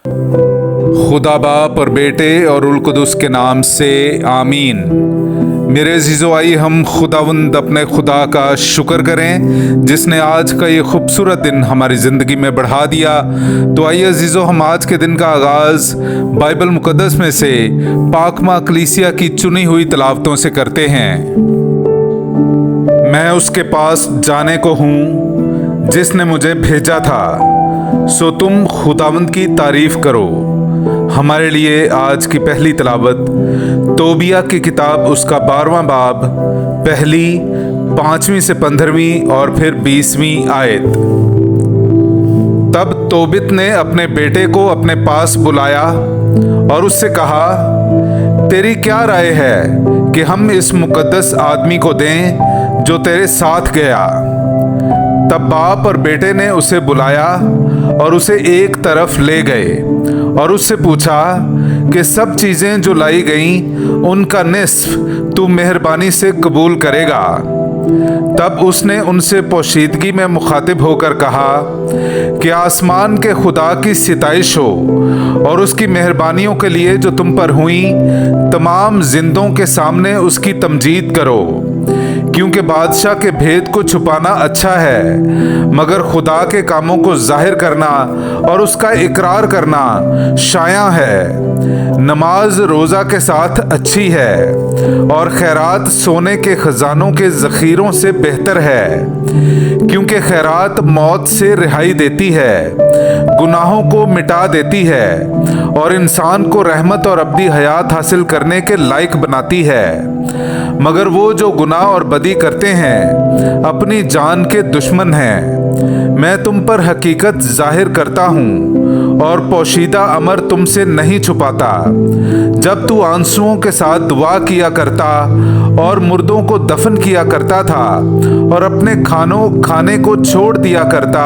खुदा बाप और बेटे और उल कुदुस के नाम से आमीन। मेरे अज़ीज़ो, आइए हम खुदावंद अपने खुदा का शुक्र करें जिसने आज का ये खूबसूरत दिन हमारी ज़िंदगी में बढ़ा दिया। तो आइए अज़ीज़ो, हम आज के दिन का आगाज़ बाइबल मुक़द्दस में से पाकमा कलीसिया की चुनी हुई तिलावतों से करते हैं। मैं उसके पास जाने को हूँ जिसने मुझे भेजा था, सो तुम खुदावंद की तारीफ़ करो। हमारे लिए आज की पहली तिलावत तोबिया की किताब उसका 12वां बाब, पहली 5वीं से 15वीं और फिर 20वीं आयत। तब तोबित ने अपने बेटे को अपने पास बुलाया और उससे कहा, तेरी क्या राय है कि हम इस मुकद्दस आदमी को दें जो तेरे साथ गया? तब बाप और बेटे ने उसे बुलाया और उसे एक तरफ ले गए और उससे पूछा कि सब चीज़ें जो लाई गईं उनका निस्फ तू मेहरबानी से कबूल करेगा। तब उसने उनसे पोशीदगी में मुखातिब होकर कहा कि आसमान के खुदा की सिताइश हो और उसकी मेहरबानियों के लिए जो तुम पर हुई, तमाम जिंदों के सामने उसकी तमजीद करो। क्योंकि बादशाह के भेद को छुपाना अच्छा है, मगर खुदा के कामों को जाहिर करना और उसका इकरार करना शाया है। नमाज रोज़ा के साथ अच्छी है और खैरात सोने के खजानों के ज़ख़ीरों से बेहतर है, क्योंकि खैरात मौत से रिहाई देती है, गुनाहों को मिटा देती है और इंसान को रहमत और अब्दी हयात हासिल करने के लायक बनाती है। मगर वो जो गुनाह और बदी करते हैं अपनी जान के दुश्मन हैं। मैं तुम पर हकीकत जाहिर करता हूँ और पोशीदा अमर तुमसे नहीं छुपाता। जब तू आंसुओं के साथ दुआ किया करता और मुर्दों को दफन किया करता था और अपने खाने को छोड़ दिया करता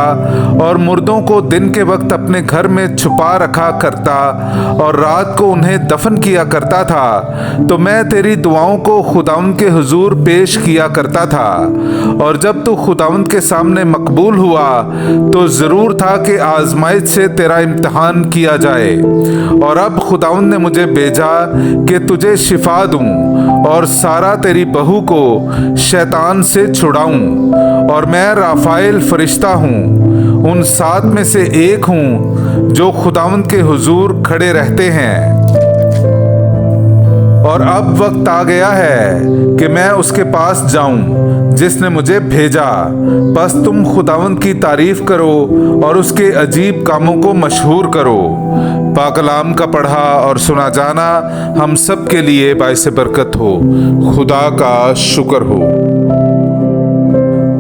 और मुर्दों को दिन के वक्त अपने घर में छुपा रखा करता और रात को उन्हें दफन किया करता था, तो मैं तेरी दुआओं को खुदावंद के हुजूर पेश किया करता था। और जब तू खुदावंद के सामने मकबूल हुआ तो ज़रूर था कि आजमाइश से तेरा इम्तिहान किया जाए। और अब खुदावंद ने मुझे भेजा कि तुझे शिफा दूं और सारा तेरी बहू को शैतान से छुड़ाऊं। और मैं राफाएल फरिश्ता हूँ, उन 7 में से एक हूँ जो खुदावंद के हुजूर खड़े रहते हैं। और अब वक्त आ गया है कि मैं उसके पास जाऊं जिसने मुझे भेजा। बस तुम खुदावंद की तारीफ करो और उसके अजीब कामों को मशहूर करो। पाकलाम का पढ़ा और सुना जाना हम सब के लिए बाइस बरकत हो। खुदा का शुक्र हो।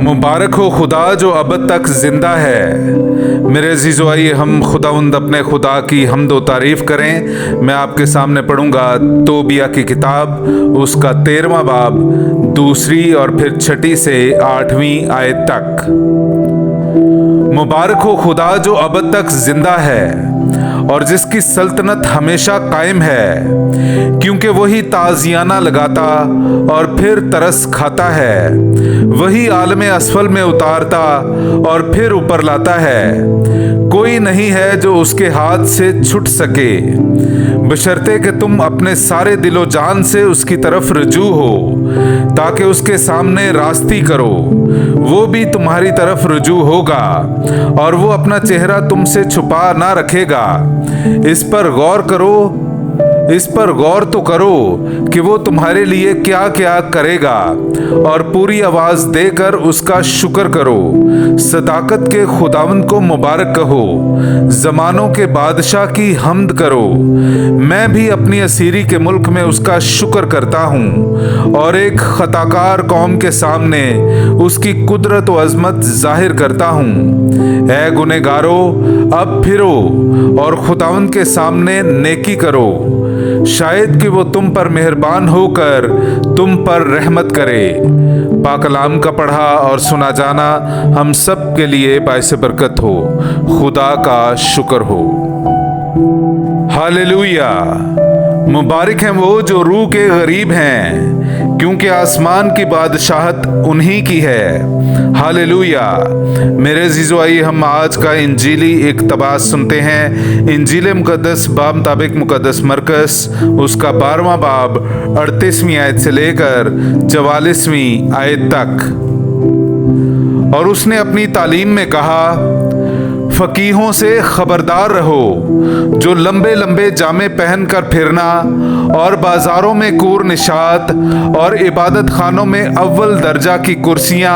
मुबारक हो खुदा जो अब तक जिंदा है। मेरे अज़ीज़ो, आइए हम खुदावंद अपने खुदा की हम्द व तारीफ़ करें। मैं आपके सामने पढ़ूंगा तोबिया की किताब उसका 13वां बाब, 2 और फिर 6 से 8वीं आयत तक। मुबारक हो खुदा जो अब तक जिंदा है और जिसकी सल्तनत हमेशा कायम है, क्योंकि वही ताजियाना लगाता और फिर तरस खाता है, वही आलम असफल में उतारता और फिर ऊपर लाता है। कोई नहीं है जो उसके हाथ से छुट सके, बशर्ते कि तुम अपने सारे दिलो जान से उसकी तरफ रजू हो, ताकि उसके सामने रास्ती करो। वो भी तुम्हारी तरफ रजू होगा और वो अपना चेहरा तुमसे छुपा ना रखेगा। इस पर गौर तो करो कि वो तुम्हारे लिए क्या क्या करेगा और पूरी आवाज देकर उसका शुक्र करो। सदाकत के खुदावंद को मुबारक कहो, जमानों के बादशाह की हम्द करो। मैं भी अपनी असीरी के मुल्क में उसका शुक्र करता हूँ और एक खताकार कौम के सामने उसकी कुदरत व अजमत जाहिर करता हूँ। ऐ गुनहगारो, अब फिरो और खुदावंद के सामने नेकी करो, शायद कि वो तुम पर मेहरबान होकर तुम पर रहमत करे। पाकलाम का पढ़ा और सुना जाना हम सब के लिए बाइस बरकत हो। खुदा का शुक्र हो। हालेलुया। मुबारक हैं वो जो रूह के गरीब हैं, क्योंकि आसमान की बादशाहत उन्हीं की है। हालेलुया। मेरे अजीजो, आइए हम आज का इंजीली इक़्तिबास सुनते हैं। इंजील मुक़द्दस बाब मुताबिक मुक़द्दस मरकस उसका 12वां बाब 38वीं आयत से लेकर 44वीं आयत तक। और उसने अपनी तालीम में कहा, फकीहों से खबरदार रहो जो लंबे लंबे जामे पहनकर फिरना और बाजारों में कूर निशात और इबादत खानों में अव्वल दर्जा की कुर्सियां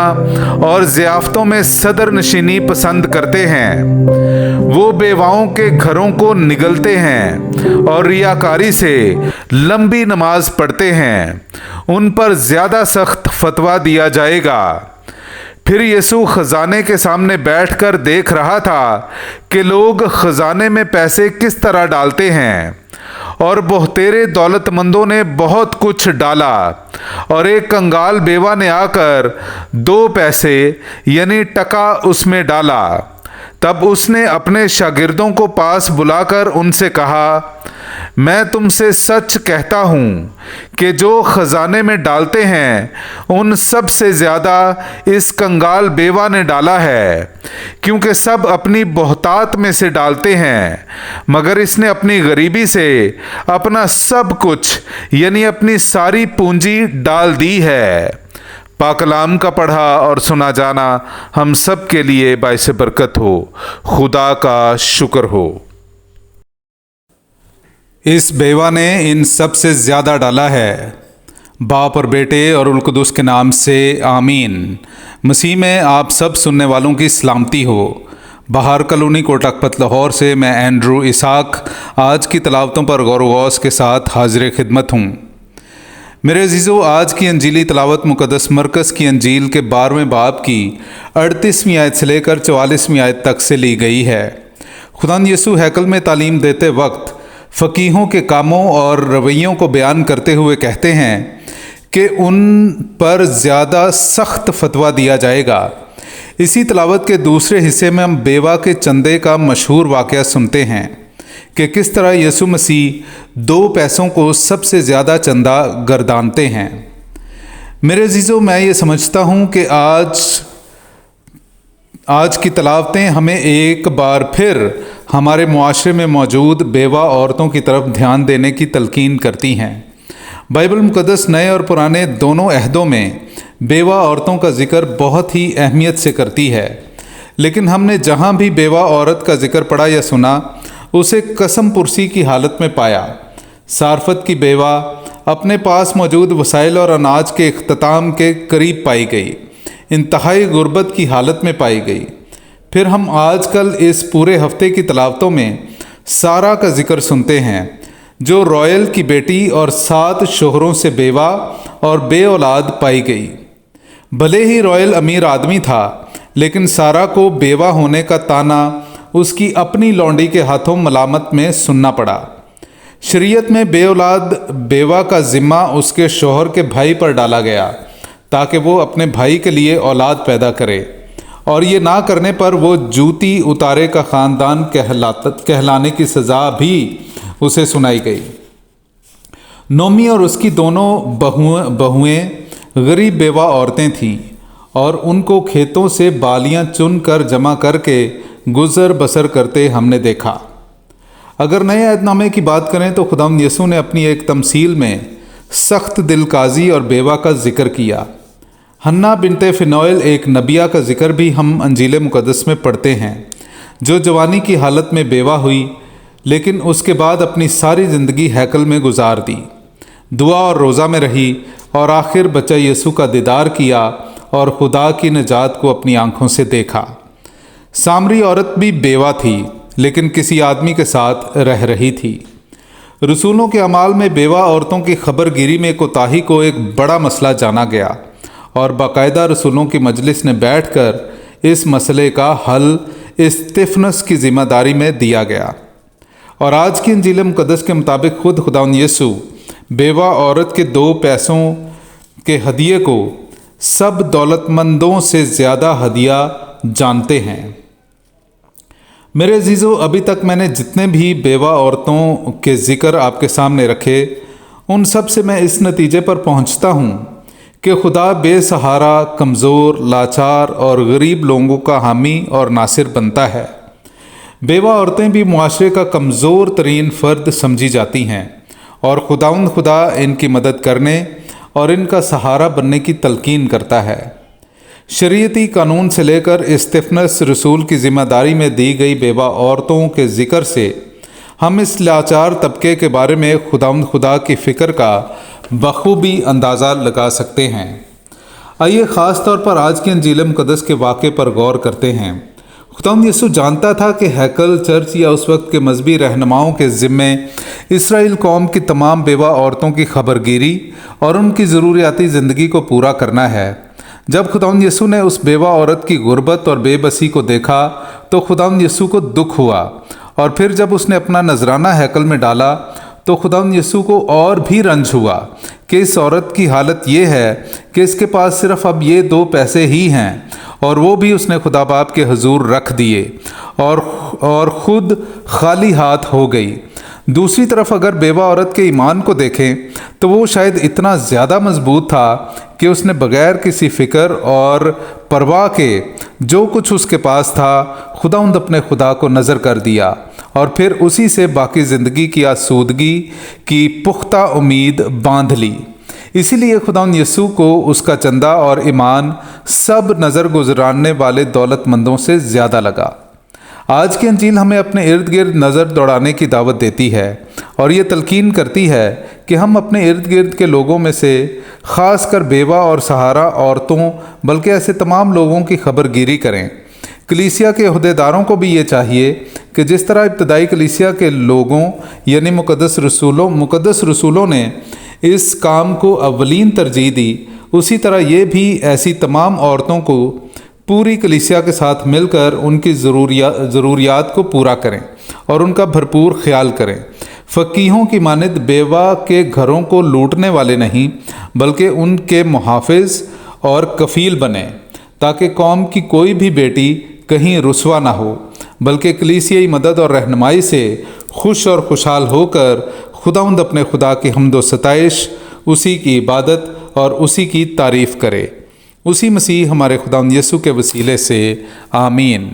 और ज़ियाफ़तों में सदर नशीनी पसंद करते हैं। वो बेवाओं के घरों को निगलते हैं और रियाकारी से लंबी नमाज पढ़ते हैं। उन पर ज़्यादा सख्त फतवा दिया जाएगा। फिर यीशु खजाने के सामने बैठकर देख रहा था कि लोग खजाने में पैसे किस तरह डालते हैं, और बहुतेरे दौलतमंदों ने बहुत कुछ डाला। और एक कंगाल बेवा ने आकर 2 पैसे यानी टका उसमें डाला। तब उसने अपने शागिर्दों को पास बुलाकर उनसे कहा, मैं तुमसे सच कहता हूँ कि जो खजाने में डालते हैं उन सब से ज़्यादा इस कंगाल बेवा ने डाला है, क्योंकि सब अपनी बहुतात में से डालते हैं, मगर इसने अपनी गरीबी से अपना सब कुछ यानी अपनी सारी पूंजी डाल दी है। पाक कलाम का पढ़ा और सुना जाना हम सब के लिए बाइस बरकत हो। खुदा का शुक्र हो। इस बेवा ने इन सब से ज़्यादा डाला है। बाप और बेटे और उल कुदुस के नाम से आमीन। मसीह में आप सब सुनने वालों की सलामती हो। बाहर कॉलोनी कोटकपत लाहौर से मैं एंड्रू इसाक आज की तलावतों पर गौर व गौस के साथ हाजिर खिदमत हूँ। मेरे अजीज़ों, आज की अंजीली तलावत मुक़द्दस मरकस की अंजील के 12वें बाब की 38वीं आयत से लेकर 44वीं आयत तक से ली गई है। खुदावंद यीशु हैकल में तालीम देते वक्त फ़कीहों के कामों और रवैयों को बयान करते हुए कहते हैं कि उन पर ज़्यादा सख्त फतवा दिया जाएगा। इसी तलावत के दूसरे हिस्से में हम बेवा के चंदे का मशहूर वाक़या सुनते हैं कि किस तरह यीशु मसीह 2 पैसों को सबसे ज़्यादा चंदा गर्दानते हैं। मेरे अजीज़ों, मैं ये समझता हूँ कि आज की तलावतें हमें एक बार फिर हमारे मुआशरे में मौजूद बेवा औरतों की तरफ ध्यान देने की तलकीन करती हैं। बाइबल मुक़द्दस नए और पुराने दोनों अहदों में बेवा औरतों का ज़िक्र बहुत ही अहमियत से करती है, लेकिन हमने जहाँ भी बेवा औरत का ज़िक्र पढ़ा या सुना उसे कसम पुरसी की हालत में पाया। सारफत की बेवा अपने पास मौजूद वसाइल और अनाज के इख्तिताम के करीब पाई गई, इंतहाई गुर्बत की हालत में पाई गई। फिर हम आजकल इस पूरे हफ्ते की तलावतों में सारा का जिक्र सुनते हैं, जो रॉयल की बेटी और 7 शोहरों से बेवा और बे औलाद पाई गई। भले ही रॉयल अमीर आदमी था, लेकिन सारा को बेवा होने का ताना उसकी अपनी लौंडी के हाथों मलामत में सुनना पड़ा। शरीयत में बे औलाद बेवा का ज़िम्मा उसके शोहर के भाई पर डाला गया ताकि वो अपने भाई के लिए औलाद पैदा करे, और ये ना करने पर वो जूती उतारे का ख़ानदान कहलाने की सज़ा भी उसे सुनाई गई। नोमी और उसकी दोनों बहुएं गरीब बेवा औरतें थीं और उनको खेतों से बालियां चुन कर जमा करके गुज़र बसर करते हमने देखा। अगर नए अहदनामे की बात करें तो खुदावंद यीशु ने अपनी एक तमसील में सख्त दिलकाजी और बेवा का जिक्र किया। हन्ना बिनते फिनोएल एक नबिया का जिक्र भी हम अंजील मुक़द्दस में पढ़ते हैं, जो जवानी की हालत में बेवा हुई, लेकिन उसके बाद अपनी सारी ज़िंदगी हैकल में गुजार दी, दुआ और रोज़ा में रही और आखिर बच्चा यीशु का दीदार किया और खुदा की निजात को अपनी आंखों से देखा। सामरी औरत भी बेवा थी, लेकिन किसी आदमी के साथ रह रही थी। रसूलों के अमाल में बेवा औरतों की खबरगिरी में कोताही को एक बड़ा मसला जाना गया और बाकायदा रसूलों की मजलिस ने बैठकर इस मसले का हल इस्तिफनस की ज़िम्मेदारी में दिया गया। और आज की इंजील मुक़द्दस के मुताबिक खुद खुदावंद यीशु बेवा औरत के 2 पैसों के हदिये को सब दौलतमंदों से ज़्यादा हदिया जानते हैं। मेरे अजीज़ों, अभी तक मैंने जितने भी बेवा औरतों के ज़िक्र आपके सामने रखे, उन सब से मैं इस नतीजे पर पहुंचता हूं کہ خدا بے سہارا، کمزور، لاچار اور غریب لوگوں کا حامی اور ناصر بنتا ہے۔ بیوہ عورتیں بھی معاشرے کا کمزور ترین فرد سمجھی جاتی ہیں اور خدا ان کی مدد کرنے اور ان کا سہارا بننے کی تلقین کرتا ہے۔ شریعتی قانون سے لے کر استفنس رسول کی ذمہ داری میں دی گئی بیوہ عورتوں کے ذکر سے ہم اس لاچار طبقے کے بارے میں خدا کی فکر کا بخوبی اندازہ لگا سکتے ہیں۔ آئیے خاص طور پر آج کی انجیل مقدس کے واقعے پر غور کرتے ہیں۔ خداوند یسوع جانتا تھا کہ ہیکل، چرچ یا اس وقت کے مذہبی رہنماؤں کے ذمے اسرائیل قوم کی تمام بیوہ عورتوں کی خبر گیری اور ان کی ضروریاتی زندگی کو پورا کرنا ہے۔ جب خداوند یسوع نے اس بیوہ عورت کی غربت اور بے بسی کو دیکھا تو خداوند یسوع کو دکھ ہوا، اور پھر جب اس نے اپنا نذرانہ ہیکل میں ڈالا تو خداوند یسوع کو اور بھی رنج ہوا کہ اس عورت کی حالت یہ ہے کہ اس کے پاس صرف اب یہ 2 پیسے ہی ہیں، اور وہ بھی اس نے خدا باپ کے حضور رکھ دیے اور خود خالی ہاتھ ہو گئی۔ دوسری طرف اگر بیوہ عورت کے ایمان کو دیکھیں تو وہ شاید اتنا زیادہ مضبوط تھا کہ اس نے بغیر کسی فکر اور پرواہ کے جو کچھ اس کے پاس تھا خداوند اپنے خدا کو نظر کر دیا، اور پھر اسی سے باقی زندگی کی آسودگی کی پختہ امید باندھ لی۔ اسی لیے خداوند یسوع کو اس کا چندہ اور ایمان سب نظر گزراننے والے دولت مندوں سے زیادہ لگا۔ آج کی انجیل ہمیں اپنے ارد گرد نظر دوڑانے کی دعوت دیتی ہے اور یہ تلقین کرتی ہے کہ ہم اپنے ارد گرد کے لوگوں میں سے خاص کر بیوہ اور سہارا عورتوں بلکہ ایسے تمام لوگوں کی خبر گیری کریں۔ کلیسیا کے عہدیداروں کو بھی یہ چاہیے کہ جس طرح ابتدائی کلیسیا کے لوگوں یعنی مقدس رسولوں نے اس کام کو اولین ترجیح دی، اسی طرح یہ بھی ایسی تمام عورتوں کو پوری کلیسیا کے ساتھ مل کر ان کی ضروریات کو پورا کریں اور ان کا بھرپور خیال کریں۔ فقیہوں کی مانند بیوہ کے گھروں کو لوٹنے والے نہیں بلکہ ان کے محافظ اور کفیل بنیں، تاکہ قوم کی کوئی بھی بیٹی کہیں رسوا نہ ہو بلکہ کلیسیائی مدد اور رہنمائی سے خوش اور خوشحال ہو کر خداوند اپنے خدا کی حمد و ستائش، اسی کی عبادت اور اسی کی تعریف کرے۔ اسی مسیح ہمارے خداوند یسوع کے وسیلے سے آمین۔